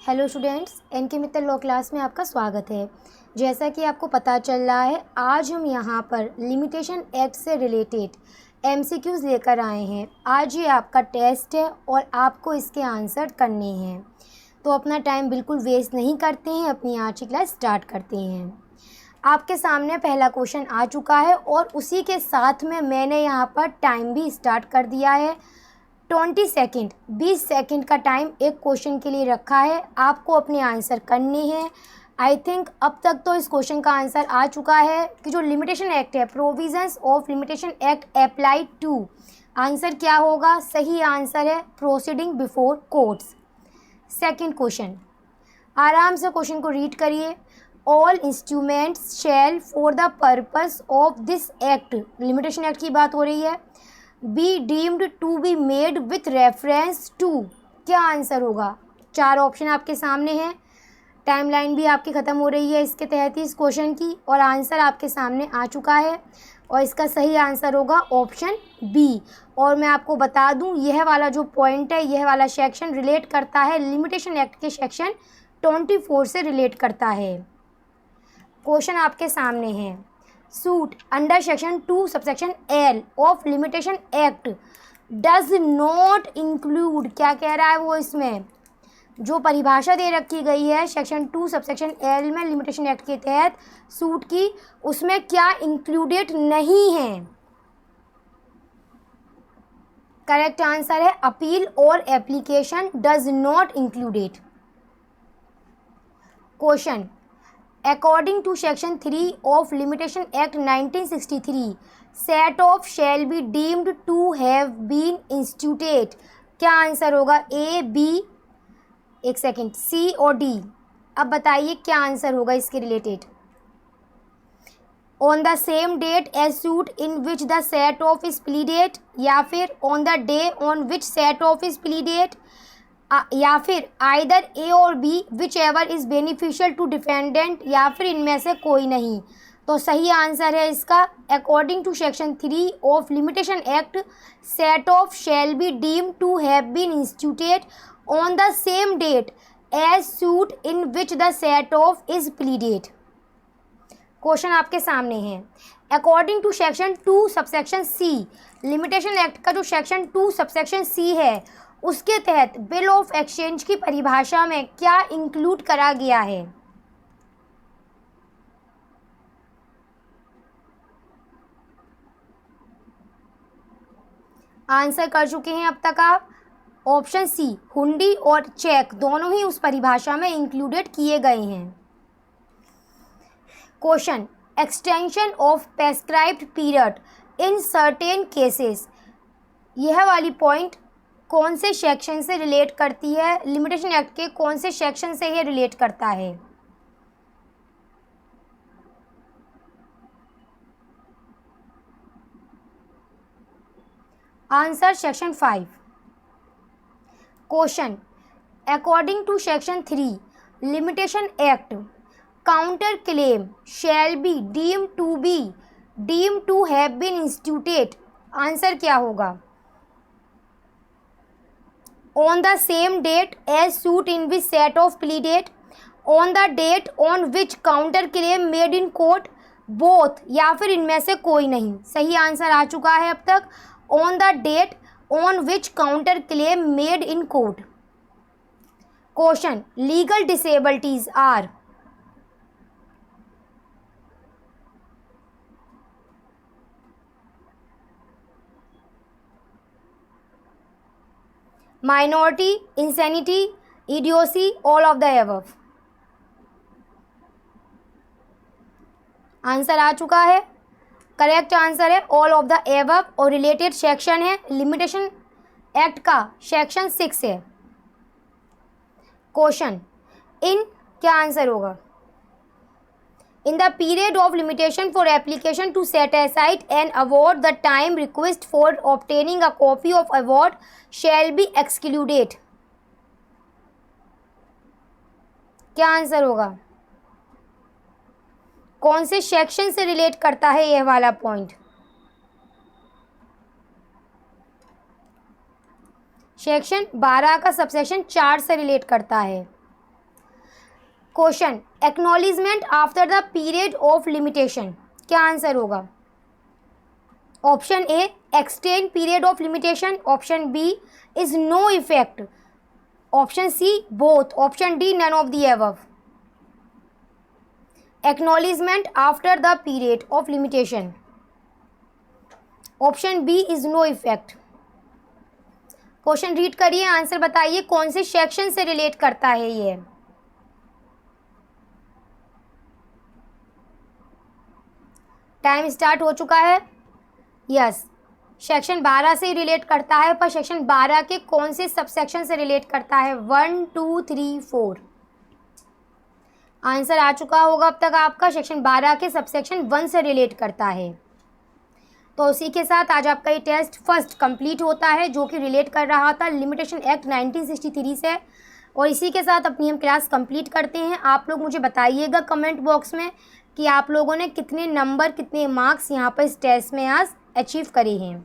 Hello students, N के Mittal law class में आपका स्वागत है। जैसा कि आपको पता चल रहा है, आज हम यहाँ पर लिमिटेशन एक्ट से रिलेटेड एमसीक्यूज़ लेकर आए हैं। आज ये आपका टेस्ट है और आपको इसके आंसर करने हैं, तो अपना टाइम बिल्कुल वेस्ट नहीं करते हैं, अपनी आज की क्लास स्टार्ट करते हैं। आपके सामने पहला क्वेश्चन आ चुका है और उसी के साथ में मैंने यहाँ पर टाइम भी स्टार्ट कर दिया है। 20 सेकेंड 20 सेकेंड का टाइम एक क्वेश्चन के लिए रखा है, आपको अपने आंसर करने हैं। आई थिंक अब तक तो इस क्वेश्चन का आंसर आ चुका है कि जो लिमिटेशन एक्ट है, provisions of limitation act apply to, answer क्या होगा? सही आंसर है proceeding before courts. Second question, आराम से क्वेश्चन को रीड करिए। All instruments shall for the purpose of this act, limitation act की बात हो रही है, be deemed to be made with reference to, क्या आंसर होगा? चार ऑप्शन आपके सामने हैं। टाइमलाइन भी आपकी ख़त्म हो रही है इसके तहत ही इस क्वेश्चन की, और आंसर आपके सामने आ चुका है और इसका सही आंसर होगा ऑप्शन बी। और मैं आपको बता दूं, यह वाला जो पॉइंट है, यह वाला सेक्शन रिलेट करता है लिमिटेशन एक्ट के सेक्शन 24 से रिलेट करता है। क्वेश्चन आपके सामने है, suit under section 2 subsection L of limitation act does not include, क्या कह रहा है वो? इसमें जो परिभाषा दे रखी गई है सेक्शन 2 सबसेक्शन एल में लिमिटेशन एक्ट के तहत सूट की, उसमें क्या इंक्लूडेड नहीं है? करेक्ट आंसर है अपील और application does not included. Question, According to section 3 of Limitation Act 1963, set off shall be deemed to have been instituted, क्या आंसर होगा? ए, बी, एक सेकेंड, सी और डी। अब बताइए क्या आंसर होगा इसके related. On the same date as suit in which the set off is pleaded, या फिर on the day on which set off is pleaded, या फिर either A or B whichever is beneficial to defendant, या फिर इनमें से कोई नहीं। तो सही आंसर है इसका, according to section 3 of limitation act, set off shall be deem to have been instituted on the same date as suit in which the set off is pleaded. Question आपके सामने है, according to section 2 subsection C, limitation act का जो section 2 subsection सी है, उसके तहत bill of exchange की परिभाषा में क्या इंक्लूड करा गया है? आंसर कर चुके हैं अब तक आप। ऑप्शन सी, हुंडी और चेक दोनों ही उस परिभाषा में इंक्लूडेड किए गए हैं। Question, extension of prescribed period in certain cases, यह वाली पॉइंट कौन से सेक्शन से रिलेट करती है? लिमिटेशन एक्ट के कौन से सेक्शन से ये रिलेट करता है? Answer section 5। Question, according to section 3 limitation act, counter claim shall be deem to have been instituted, answer क्या होगा? On the same date as suit in which set off pleaded, on the date on which counter claim made in court, both, या फिर इनमें से कोई नहीं। सही answer आ चुका है अब तक, on the date on which counter claim made in court। Question, legal disabilities are minority, insanity, idiocy, all of the above। Answer आ चुका है, करेक्ट आंसर है ऑल ऑफ द एबव, और रिलेटेड सेक्शन है लिमिटेशन एक्ट का section 6 है। Question, इन, क्या answer होगा? In the period of limitation for application to set aside an award, the time request for obtaining a copy of award shall be excluded, क्या answer होगा? कौन से section से relate करता है यह वाला पॉइंट? सेक्शन 12 का सबसेक्शन 4 से रिलेट करता है। Question, acknowledgement after the period of limitation, क्या आंसर होगा? Option A extend period of limitation, option B is no effect, option C both, option D none of the above. Acknowledgement after the period of limitation, option B is no effect. Question read करिए, answer बताइए कौन से section से relate करता है ये। Time start हो चुका है। यस, सेक्शन 12 से रिलेट करता है, पर सेक्शन 12 के कौन से सब सेक्शन से रिलेट करता है? 1 2 3 4। आंसर आ चुका होगा अब तक आपका, सेक्शन 12 के सब सेक्शन 1 से रिलेट करता है। तो उसी के साथ आज आपका ये टेस्ट फर्स्ट कंप्लीट होता है, जो कि रिलेट कर रहा था लिमिटेशन एक्ट 1963 से। और इसी के साथ अपनी हम क्लास कंप्लीट करते हैं। आप लोग मुझे बताइएगा कमेंट बॉक्स में कि आप लोगों ने कितने नंबर, कितने मार्क्स यहाँ पर इस टेस्ट में आज अचीव करे हैं।